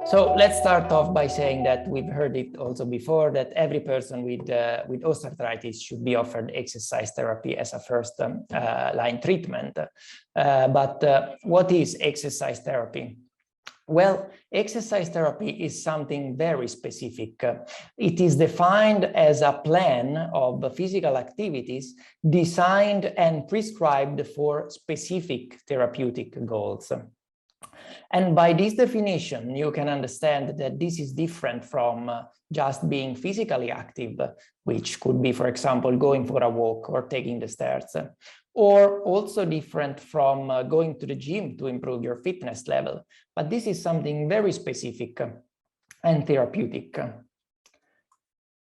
So let's start off by saying that we've heard it also before, that every person with osteoarthritis should be offered exercise therapy as a first line treatment. But what is exercise therapy? Well, exercise therapy is something very specific. It is defined as a plan of physical activities designed and prescribed for specific therapeutic goals. And by this definition, you can understand that this is different from just being physically active, which could be, for example, going for a walk or taking the stairs, or also different from going to the gym to improve your fitness level. But this is something very specific and therapeutic.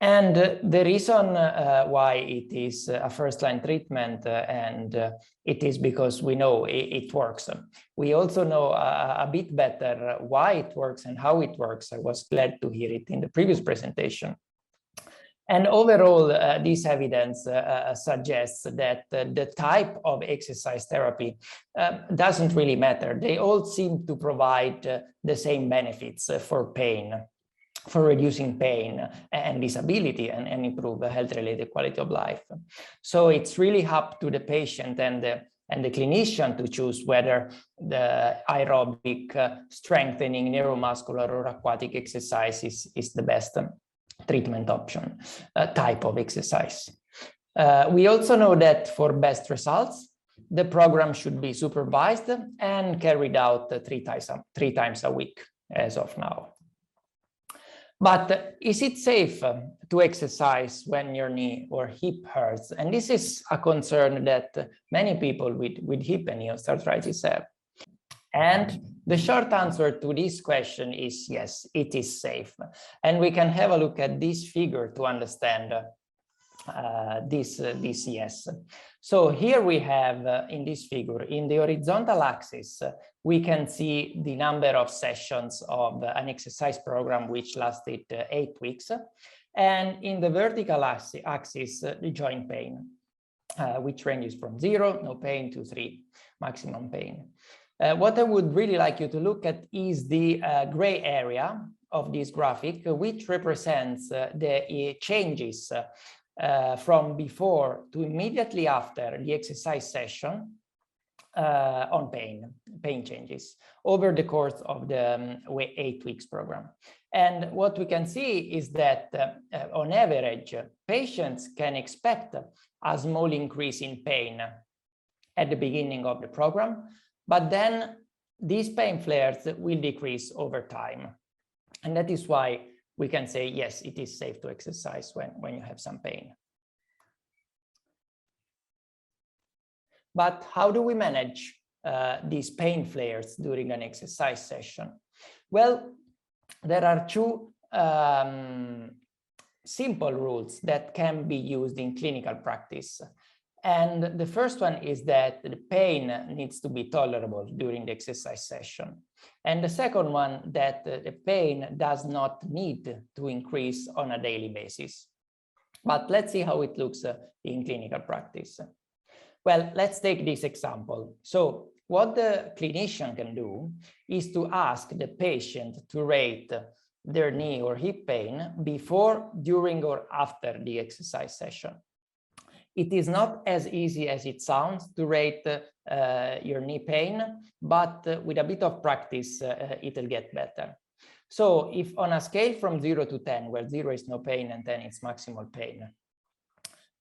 And the reason why it is a first-line treatment it is because we know it works. We also know a bit better why it works and how it works. I was glad to hear it in the previous presentation. And overall, this evidence suggests that the type of exercise therapy doesn't really matter. They all seem to provide the same benefits for pain, for reducing pain and disability and improve the health-related quality of life. So it's really up to the patient and the clinician to choose whether the aerobic, strengthening, neuromuscular or aquatic exercise is the best treatment option, type of exercise. We also know that for best results, the program should be supervised and carried out three times a week as of now. But is it safe to exercise when your knee or hip hurts? And this is a concern that many people with hip and knee osteoarthritis have. And the short answer to this question is yes, it is safe. And we can have a look at this figure to understand this yes. So here we have in this figure, in the horizontal axis, we can see the number of sessions of an exercise program which lasted 8 weeks. And in the vertical axis, the joint pain, which ranges from 0, no pain, to 3, maximum pain. What I would really like you to look at is the gray area of this graphic, which represents the changes from before to immediately after the exercise session on pain changes over the course of the 8 weeks program. And what we can see is that on average, patients can expect a small increase in pain at the beginning of the program, but then these pain flares will decrease over time. And that is why we can say, yes, it is safe to exercise when you have some pain. But how do we manage these pain flares during an exercise session? Well, there are two simple rules that can be used in clinical practice. And the first one is that the pain needs to be tolerable during the exercise session. And the second one, that the pain does not need to increase on a daily basis. But let's see how it looks in clinical practice. Well, let's take this example. So what the clinician can do is to ask the patient to rate their knee or hip pain before, during, or after the exercise session. It is not as easy as it sounds to rate your knee pain, but with a bit of practice, it'll get better. So if on a scale from 0 to 10, where 0 is no pain and 10 is maximal pain,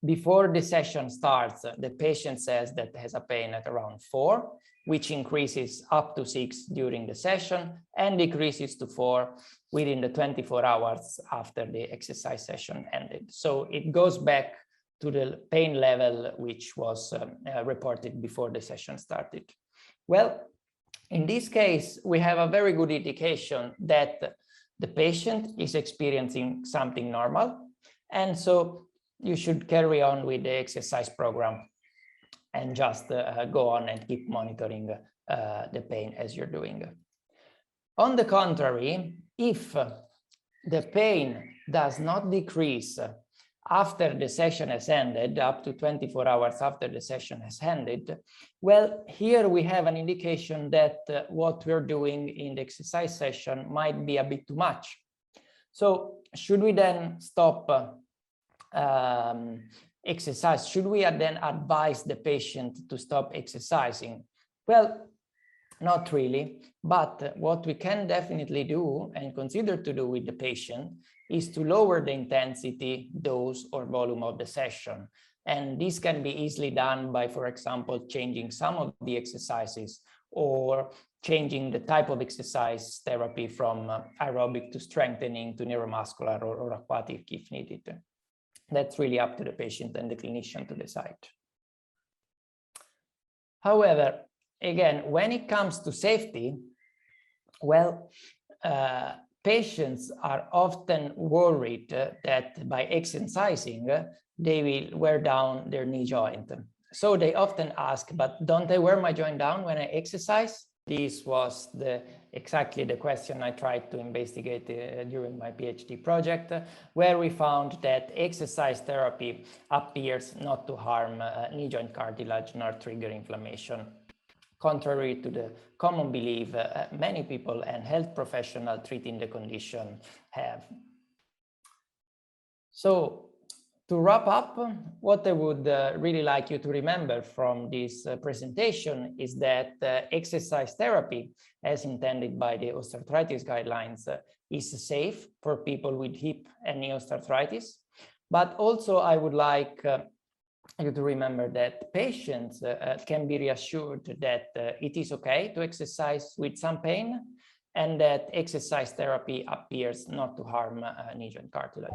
before the session starts, the patient says that has a pain at around 4, which increases up to 6 during the session and decreases to 4 within the 24 hours after the exercise session ended. So it goes back to the pain level which was reported before the session started. Well, in this case, we have a very good indication that the patient is experiencing something normal. And so you should carry on with the exercise program and just go on and keep monitoring the pain as you're doing. On the contrary, if the pain does not decrease after the session has ended, up to 24 hours after the session has ended, well, here we have an indication that what we're doing in the exercise session might be a bit too much. So should we then stop exercise? Should we then advise the patient to stop exercising? Well, not really, but what we can definitely do and consider to do with the patient is to lower the intensity, dose, or volume of the session. And this can be easily done by, for example, changing some of the exercises or changing the type of exercise therapy from aerobic to strengthening to neuromuscular or aquatic if needed. That's really up to the patient and the clinician to decide. However, again, when it comes to safety, well, patients are often worried that by exercising, they will wear down their knee joint. So they often ask, but don't I wear my joint down when I exercise? This was exactly the question I tried to investigate during my PhD project, where we found that exercise therapy appears not to harm knee joint cartilage nor trigger inflammation, contrary to the common belief many people and health professionals treating the condition have. So to wrap up, what I would really like you to remember from this presentation is that exercise therapy, as intended by the osteoarthritis guidelines, is safe for people with hip and knee osteoarthritis. But also I would like you to remember that patients can be reassured that it is okay to exercise with some pain and that exercise therapy appears not to harm knee joint cartilage.